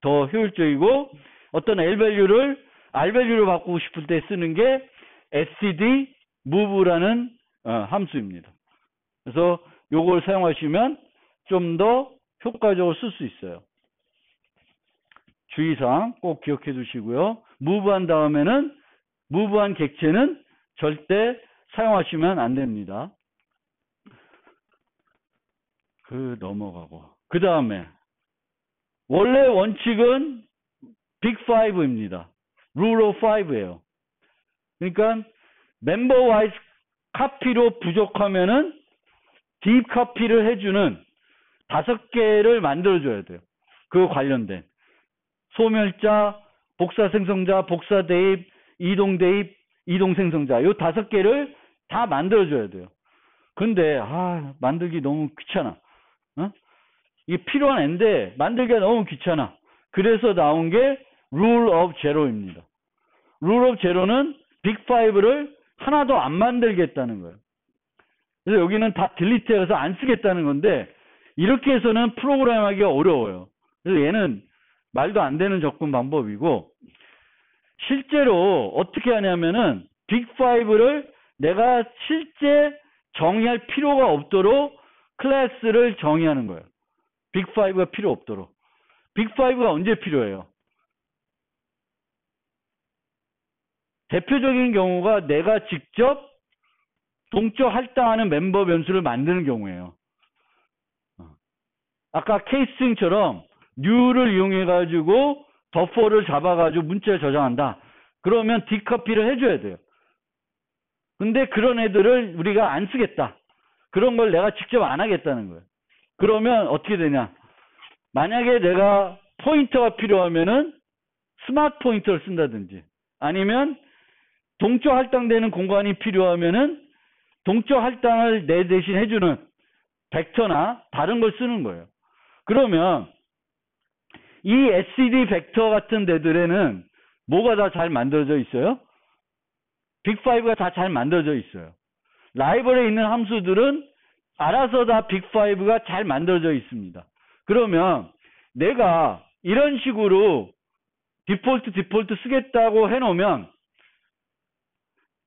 더 효율적이고, 어떤 L 밸류를 R 밸류로 바꾸고 싶을 때 쓰는 게 std move라는 함수입니다. 그래서 요걸 사용하시면 좀 더 효과적으로 쓸 수 있어요. 주의사항 꼭 기억해 두시고요. 무브한 다음에는 무브한 객체는 절대 사용하시면 안 됩니다. 넘어가고. 그 다음에 원래 원칙은 빅5입니다. 룰 오브 5예요. 그러니까 멤버 와이즈 카피로 부족하면은 딥 카피를 해주는 5개를 만들어줘야 돼요. 그 관련된 소멸자, 복사 생성자, 복사 대입, 이동 대입, 이동 생성자, 요 5개를 다 만들어줘야 돼요. 근데 만들기 너무 귀찮아. 이게 필요한 앤데 만들기가 너무 귀찮아. 그래서 나온 게 룰 오브 제로입니다. 룰 오브 제로는 빅5를 하나도 안 만들겠다는 거예요. 그래서 여기는 다 딜리트해서 안 쓰겠다는 건데, 이렇게 해서는 프로그램하기가 어려워요. 그래서 얘는 말도 안 되는 접근 방법이고, 실제로 어떻게 하냐면은 빅5를 내가 실제 정의할 필요가 없도록 클래스를 정의하는 거예요. 빅5가 필요 없도록. 빅5가 언제 필요해요? 대표적인 경우가 내가 직접 동적 할당하는 멤버 변수를 만드는 경우예요. 아까 케이스팅처럼 new를 이용해가지고 버퍼를 잡아가지고 문자를 저장한다. 그러면 디커피를 해줘야 돼요. 근데 그런 애들을 우리가 안 쓰겠다. 그런 걸 내가 직접 안 하겠다는 거예요. 그러면 어떻게 되냐? 만약에 내가 포인터가 필요하면은 스마트 포인터를 쓴다든지, 아니면 동적 할당되는 공간이 필요하면은 동적 할당을 내 대신 해주는 벡터나 다른 걸 쓰는 거예요. 그러면 이 std 벡터 같은 데들에는 뭐가 다 잘 만들어져 있어요? 빅5가 다 잘 만들어져 있어요. 라이벌에 있는 함수들은 알아서 다 빅5가 잘 만들어져 있습니다. 그러면 내가 이런 식으로 디폴트 쓰겠다고 해놓으면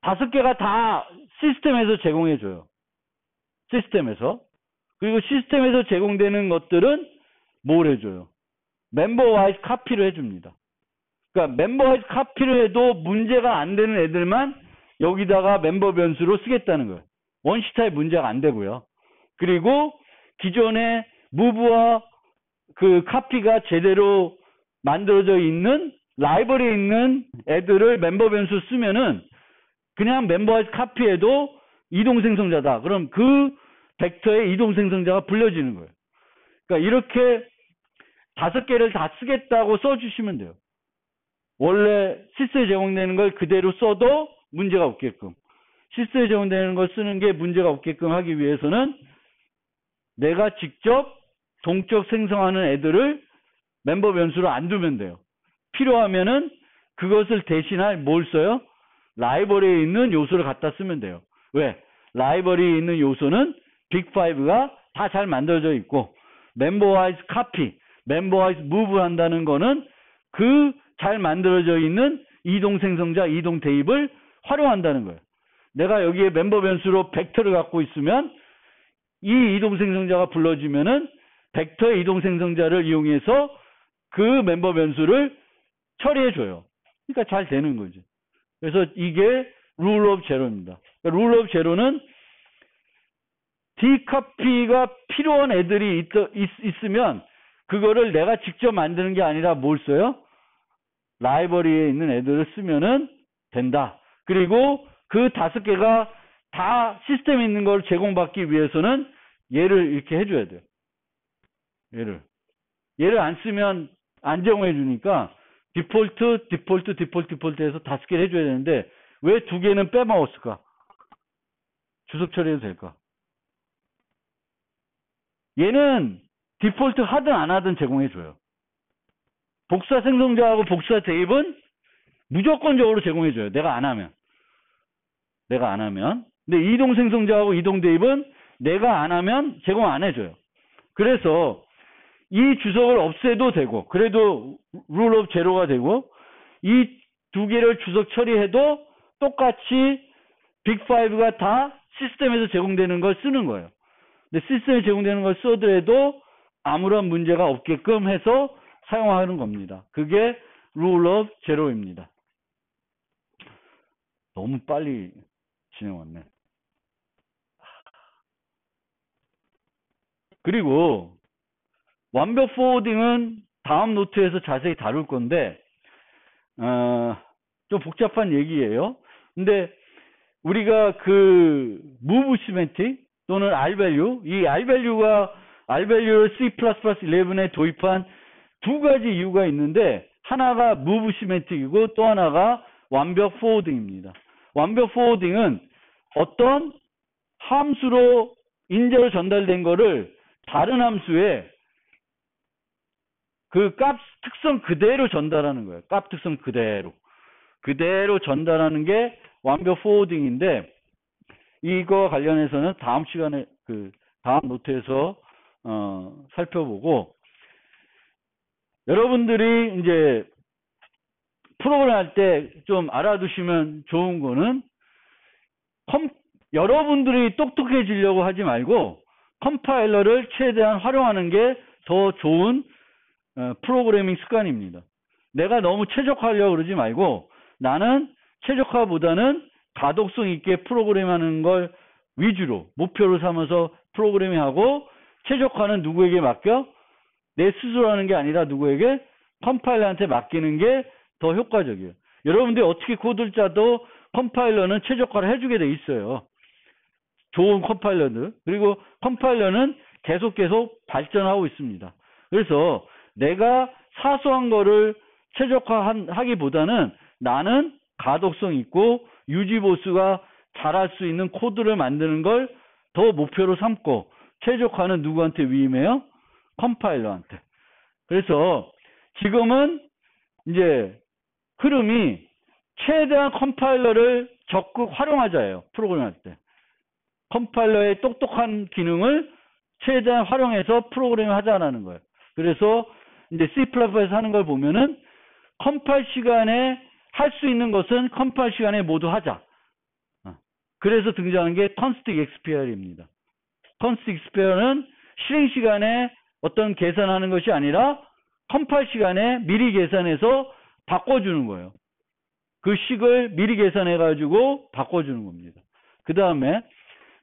5개가 다 시스템에서 제공해줘요. 시스템에서. 그리고 시스템에서 제공되는 것들은 뭘 해줘요? 멤버와이즈 카피를 해줍니다. 그러니까 멤버와이즈 카피를 해도 문제가 안 되는 애들만 여기다가 멤버 변수로 쓰겠다는 거예요. 원시타입 문제가 안 되고요. 그리고 기존에 무브와 그 카피가 제대로 만들어져 있는 라이브러리에 있는 애들을 멤버 변수 쓰면은 그냥 멤버와이즈 카피해도 이동생성자다. 그럼 그 벡터의 이동생성자가 불려지는 거예요. 그러니까 이렇게 5개를 다 쓰겠다고 써주시면 돼요. 원래 시스에 제공되는 걸 그대로 써도 문제가 없게끔. 시스에 제공되는 걸 쓰는 게 문제가 없게끔 하기 위해서는 내가 직접 동적 생성하는 애들을 멤버 변수로 안 두면 돼요. 필요하면은 그것을 대신할 뭘 써요? 라이브러리에 있는 요소를 갖다 쓰면 돼요. 왜? 라이브러리에 있는 요소는 빅5가 다 잘 만들어져 있고 멤버와이즈 카피, 멤버와이즈 무브 한다는 거는 그 잘 만들어져 있는 이동 생성자, 이동 대입을 활용한다는 거예요. 내가 여기에 멤버 변수로 벡터를 갖고 있으면 이 이동 생성자가 불러지면은 벡터의 이동 생성자를 이용해서 그 멤버 변수를 처리해줘요. 그러니까 잘 되는 거죠. 그래서 이게 룰 오브 제로입니다. 룰 오브 제로는 디카피가 필요한 애들이 있으면 그거를 내가 직접 만드는 게 아니라 뭘 써요? 라이브러리에 있는 애들을 쓰면은 된다. 그리고 그 5개가 다 시스템에 있는 걸 제공받기 위해서는 얘를 이렇게 해줘야 돼요. 얘를 안 쓰면 안 제공해 주니까 디폴트 해서 5개를 해줘야 되는데 왜 2개는 빼먹었을까? 주석 처리해도 될까? 얘는 디폴트 하든 안 하든 제공해줘요. 복사 생성자하고 복사 대입은 무조건적으로 제공해줘요. 내가 안 하면. 근데 이동 생성자하고 이동 대입은 내가 안 하면 제공 안 해줘요. 그래서 이 주석을 없애도 되고, 그래도 룰 오브 제로가 되고, 이 2개를 주석 처리해도 똑같이 빅5가 다 시스템에서 제공되는 걸 쓰는 거예요. 근데 시스템에 제공되는 걸 써더라도 아무런 문제가 없게끔 해서 사용하는 겁니다. 그게 룰 오브 제로입니다. 너무 빨리 진행 왔네. 그리고 완벽 포워딩은 다음 노트에서 자세히 다룰 건데 좀 복잡한 얘기예요. 근데 우리가 그 move semantic 또는 R-value, 이 R-value를 C++11에 도입한 2가지 이유가 있는데 하나가 move semantic이고 또 하나가 완벽 포워딩입니다. 완벽 포워딩은 어떤 함수로 인자로 전달된 거를 다른 함수에 그 값 특성 그대로 전달하는 거예요. 값 특성 그대로 전달하는 게 완벽 포워딩인데 이거 관련해서는 다음 시간에 그 다음 노트에서 살펴보고 여러분들이 이제 프로그램 할 때 좀 알아두시면 좋은 거는 여러분들이 똑똑해지려고 하지 말고 컴파일러를 최대한 활용하는 게 더 좋은 프로그래밍 습관입니다. 내가 너무 최적화하려고 그러지 말고 나는 최적화보다는 가독성 있게 프로그램하는 걸 위주로 목표로 삼아서 프로그래밍하고 최적화는 누구에게 맡겨? 내 스스로 하는 게 아니라 누구에게? 컴파일러한테 맡기는 게 더 효과적이에요. 여러분들이 어떻게 코드를 짜도 컴파일러는 최적화를 해주게 돼 있어요. 좋은 컴파일러들. 그리고 컴파일러는 계속 발전하고 있습니다. 그래서 내가 사소한 거를 최적화하기보다는 나는 가독성 있고 유지보수가 잘할 수 있는 코드를 만드는 걸 더 목표로 삼고 최적화는 누구한테 위임해요? 컴파일러한테. 그래서 지금은 이제 흐름이 최대한 컴파일러를 적극 활용하자예요. 프로그램 할 때. 컴파일러의 똑똑한 기능을 최대한 활용해서 프로그램을 하자라는 거예요. 그래서 이제 C++에서 하는 걸 보면은 컴파일 시간에 할 수 있는 것은 컴파일 시간에 모두 하자. 그래서 등장한 게 턴스틱 엑스피어입니다. 턴스틱 엑스피어는 실행 시간에 어떤 계산하는 것이 아니라 컴파일 시간에 미리 계산해서 바꿔주는 거예요. 그 식을 미리 계산해가지고 바꿔주는 겁니다. 그 다음에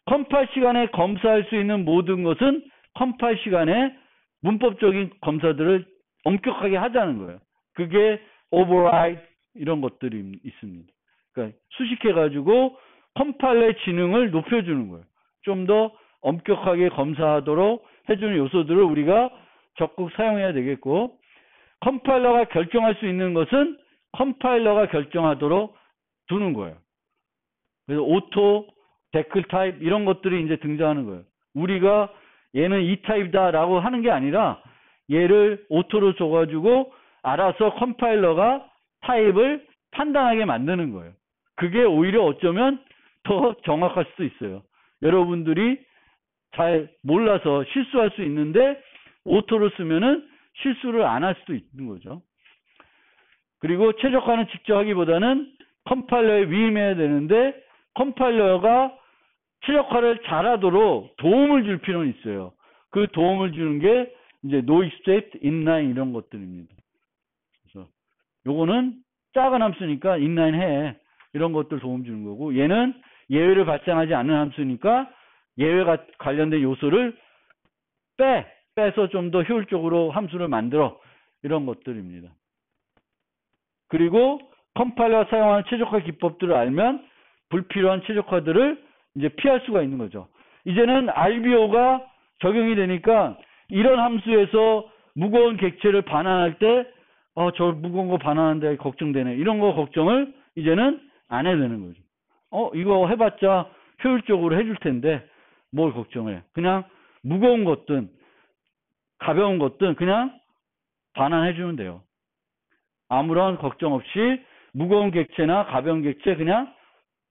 컴파일 시간에 검사할 수 있는 모든 것은 컴파일 시간에 문법적인 검사들을 엄격하게 하자는 거예요. 그게 override 이런 것들이 있습니다. 그러니까 수식해가지고 컴파일러의 지능을 높여주는 거예요. 좀 더 엄격하게 검사하도록 해주는 요소들을 우리가 적극 사용해야 되겠고, 컴파일러가 결정할 수 있는 것은 컴파일러가 결정하도록 두는 거예요. 그래서 오토, 데클 타입 이런 것들이 이제 등장하는 거예요. 우리가 얘는 이 타입이다라고 하는 게 아니라 얘를 오토로 줘가지고 알아서 컴파일러가 타입을 판단하게 만드는 거예요. 그게 오히려 어쩌면 더 정확할 수도 있어요. 여러분들이 잘 몰라서 실수할 수 있는데 오토로 쓰면은 실수를 안 할 수도 있는 거죠. 그리고 최적화는 직접 하기보다는 컴파일러에 위임해야 되는데 컴파일러가 최적화를 잘하도록 도움을 줄 필요는 있어요. 그 도움을 주는 게 이제 no except, inline 이런 것들입니다. 그래서 요거는 작은 함수니까 inline 해. 이런 것들 도움 주는 거고, 얘는 예외를 발생하지 않는 함수니까 예외가 관련된 요소를 빼서 좀 더 효율적으로 함수를 만들어. 이런 것들입니다. 그리고 컴파일러가 사용하는 최적화 기법들을 알면 불필요한 최적화들을 이제 피할 수가 있는 거죠. 이제는 RBO가 적용이 되니까 이런 함수에서 무거운 객체를 반환할 때 저 무거운 거 반환하는데 걱정되네. 이런 거 걱정을 이제는 안 해도 되는 거죠. 이거 해봤자 효율적으로 해줄 텐데 뭘 걱정해. 그냥 무거운 것든 가벼운 것든 그냥 반환해주면 돼요. 아무런 걱정 없이 무거운 객체나 가벼운 객체 그냥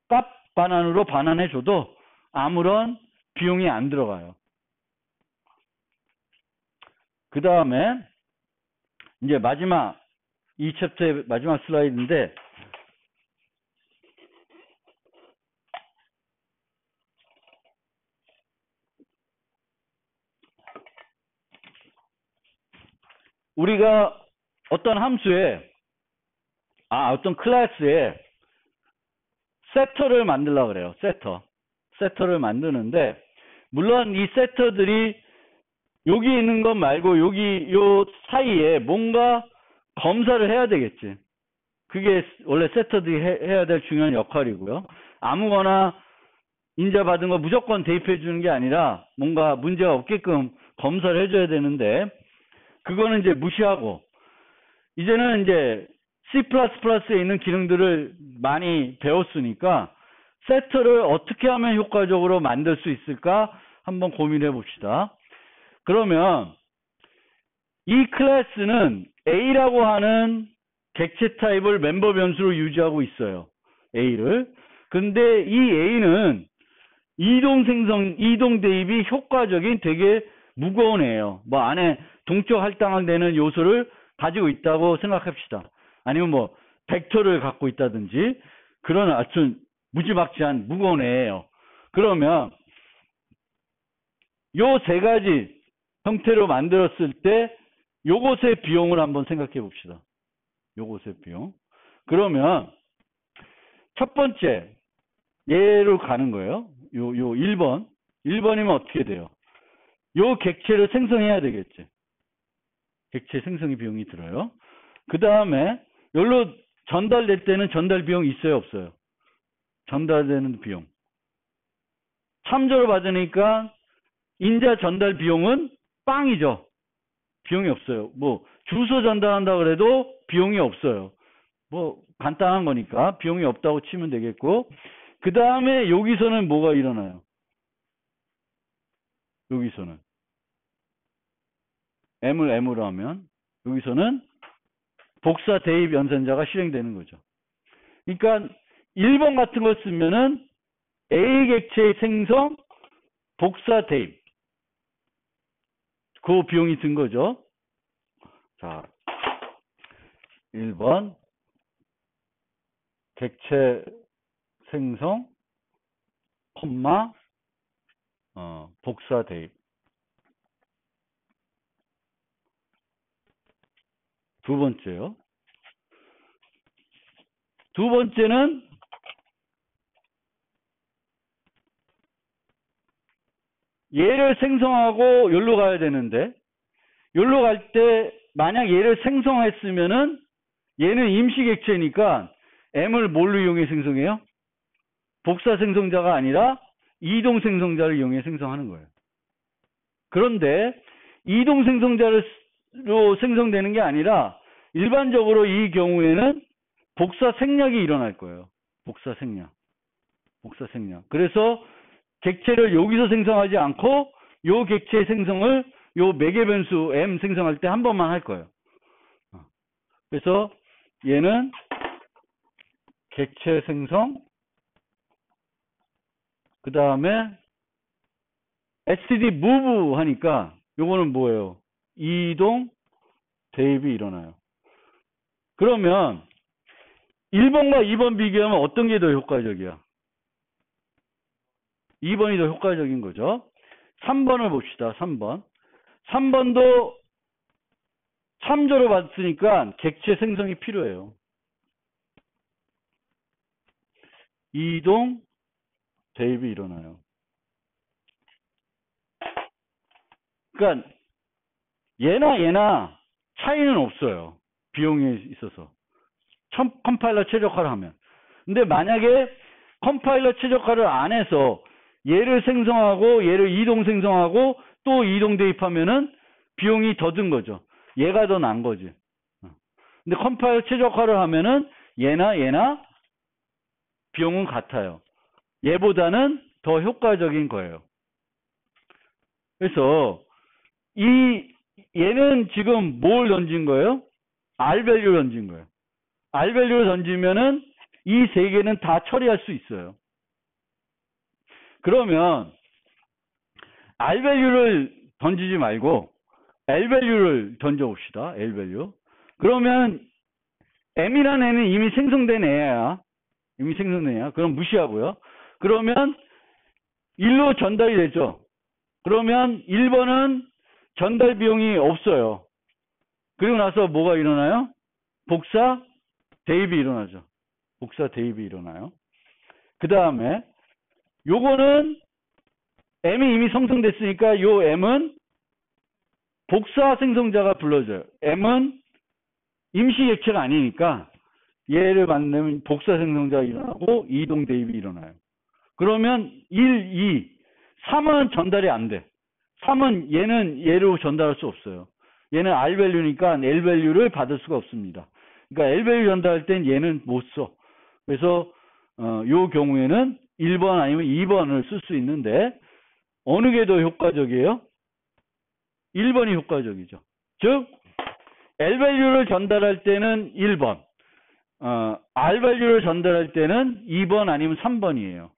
값 반환으로 반환해줘도 아무런 비용이 안 들어가요. 그 다음에 이제 마지막 이 챕터의 마지막 슬라이드인데, 우리가 어떤 함수에 어떤 클래스에 세터를 만들려고 그래요. 세터를 만드는데, 물론 이 세터들이 여기 있는 것 말고 요 사이에 뭔가 검사를 해야 되겠지. 그게 원래 세터들이 해야 될 중요한 역할이고요. 아무거나 인자받은 거 무조건 대입해 주는 게 아니라 뭔가 문제가 없게끔 검사를 해줘야 되는데, 그거는 이제 무시하고, 이제는 이제 C++에 있는 기능들을 많이 배웠으니까 세터를 어떻게 하면 효과적으로 만들 수 있을까 한번 고민해 봅시다. 그러면 이 클래스는 A라고 하는 객체 타입을 멤버 변수로 유지하고 있어요. A를. 근데 이 A는 이동 대입이 효과적인 되게 무거운 애예요. 뭐 안에 동적 할당되는 요소를 가지고 있다고 생각합시다. 아니면 뭐 벡터를 갖고 있다든지 그런 아주 무지막지한 무거운 애예요. 그러면 요 세 가지 형태로 만들었을 때 요것의 비용을 한번 생각해 봅시다. 요것의 비용. 그러면 첫 번째 얘로 가는 거예요. 요 1번. 1번이면 어떻게 돼요? 요 객체를 생성해야 되겠지. 객체 생성의 비용이 들어요. 그 다음에 여기로 전달될 때는 전달 비용이 있어요, 없어요? 전달되는 비용. 참조를 받으니까 인자 전달 비용은 빵이죠. 비용이 없어요. 뭐 주소 전달한다 그래도 비용이 없어요. 뭐 간단한 거니까 비용이 없다고 치면 되겠고, 그 다음에 여기서는 뭐가 일어나요? 여기서는 M을 M으로 하면 여기서는 복사 대입 연산자가 실행되는 거죠. 그러니까 1번 같은 걸 쓰면은 A 객체의 생성 복사 대입 그 비용이 든 거죠. 자, 1번 객체 생성, 콤마, 복사 대입. 두 번째요. 두 번째는 얘를 생성하고 여기로 가야 되는데, 여기로 갈 때 만약 얘를 생성했으면은 얘는 임시 객체니까 M을 뭘로 이용해 생성해요? 복사 생성자가 아니라 이동 생성자를 이용해 생성하는 거예요. 그런데 이동 생성자로 생성되는 게 아니라 일반적으로 이 경우에는 복사 생략이 일어날 거예요. 복사 생략. 복사 생략. 그래서 객체를 여기서 생성하지 않고 요 객체 생성을 요 매개 변수 M 생성할 때 한 번만 할 거예요. 그래서 얘는 객체 생성, 그 다음에 std move 하니까 요거는 뭐예요? 이동 대입이 일어나요. 그러면 1번과 2번 비교하면 어떤 게 더 효과적이야? 2번이 더 효과적인 거죠. 3번을 봅시다. 3번. 3번도 참조로 봤으니까 객체 생성이 필요해요. 이동 대입이 일어나요. 그러니까 얘나 차이는 없어요. 비용에 있어서. 컴파일러 최적화를 하면. 근데 만약에 컴파일러 최적화를 안 해서 얘를 생성하고 얘를 이동 생성하고 또 이동 대입하면은 비용이 더 든 거죠. 얘가 더 난 거지. 근데 컴파일러 최적화를 하면은 얘나 비용은 같아요. 얘보다는 더 효과적인 거예요. 그래서 얘는 지금 뭘 던진 거예요? R 밸류를 던진 거예요. R 밸류를 던지면은 이 세 개는 다 처리할 수 있어요. 그러면 R 밸류를 던지지 말고 L 밸류를 던져 봅시다. L 밸류. 그러면 M이라는 애는 이미 생성된 애야. 이미 생성된 애야. 그럼 무시하고요. 그러면 1로 전달이 되죠. 그러면 1번은 전달 비용이 없어요. 그리고 나서 뭐가 일어나요? 복사 대입이 일어나죠. 복사 대입이 일어나요. 그 다음에 요거는 M이 이미 생성됐으니까 요 M은 복사 생성자가 불러져요. M은 임시 객체가 아니니까 얘를 만나면 복사 생성자가 일어나고 이동 대입이 일어나요. 그러면 1, 2, 3은 전달이 안 돼. 3은 얘는 얘로 전달할 수 없어요. 얘는 R 밸류니까 L 밸류를 받을 수가 없습니다. 그러니까 L 밸류 전달할 땐 얘는 못 써. 그래서 요 경우에는 1번 아니면 2번을 쓸 수 있는데 어느 게 더 효과적이에요? 1번이 효과적이죠. 즉 L 밸류를 전달할 때는 1번, R 밸류를 전달할 때는 2번 아니면 3번이에요.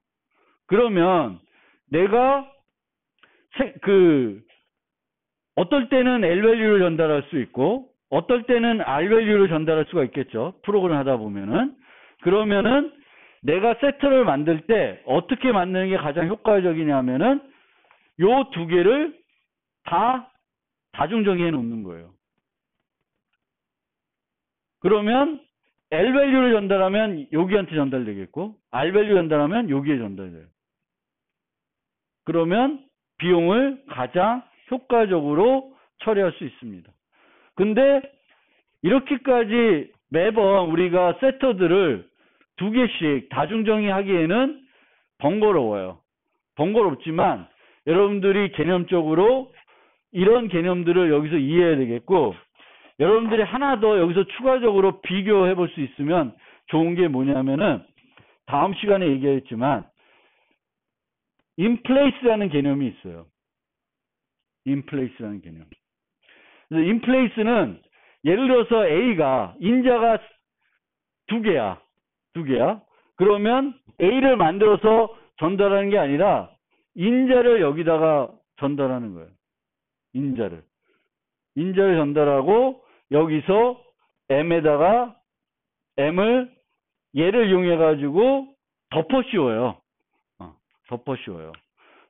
그러면 내가 어떨 때는 L 밸류를 전달할 수 있고 어떨 때는 R 밸류를 전달할 수가 있겠죠. 프로그램 하다 보면은. 그러면은 내가 세트를 만들 때 어떻게 만드는 게 가장 효과적이냐면은 요 두 개를 다 다중정의해 놓는 거예요. 그러면 L 밸류를 전달하면 여기한테 전달되겠고 R 밸류 전달하면 여기에 전달돼요. 그러면 비용을 가장 효과적으로 처리할 수 있습니다. 근데 이렇게까지 매번 우리가 세터들을 두 개씩 다중정의하기에는 번거로워요. 번거롭지만 여러분들이 개념적으로 이런 개념들을 여기서 이해해야 되겠고 여러분들이 하나 더 여기서 추가적으로 비교해 볼 수 있으면 좋은 게 뭐냐면은 다음 시간에 얘기했지만 인플레이스라는 개념이 있어요. 인플레이스라는 개념. 그래서 인플레이스는 예를 들어서 A가 인자가 두 개야. 그러면 A를 만들어서 전달하는 게 아니라 인자를 여기다가 전달하는 거예요. 인자를 전달하고 여기서 m에다가 m을 얘를 이용해 가지고 덮어 씌워요. 덮어 씌워요.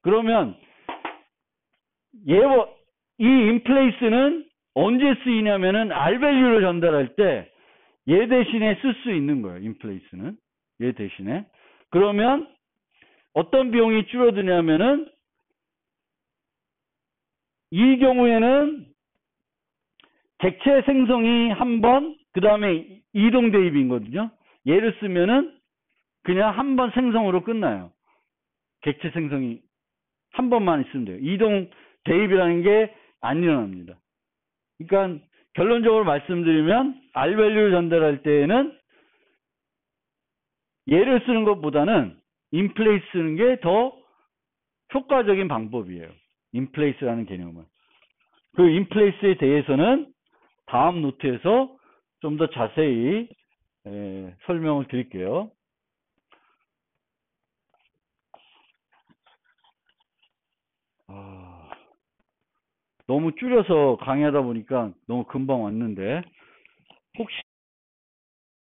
그러면 이 인플레이스는 언제 쓰이냐면은 R 밸류를 전달할 때 얘 대신에 쓸 수 있는 거예요. 인플레이스는 얘 대신에. 그러면 어떤 비용이 줄어드냐면은 이 경우에는 객체 생성이 한 번, 그 다음에 이동 대입이거든요. 얘를 쓰면은 그냥 한 번 생성으로 끝나요. 객체 생성이 한 번만 있으면 돼요. 이동 대입이라는 게 안 일어납니다. 그러니까 결론적으로 말씀드리면 R 밸류를 전달할 때에는 얘를 쓰는 것보다는 인플레이스 쓰는 게 더 효과적인 방법이에요. 인플레이스라는 개념은. 그 인플레이스에 대해서는 다음 노트에서 좀 더 자세히 설명을 드릴게요. 너무 줄여서 강의하다 보니까 너무 금방 왔는데 혹시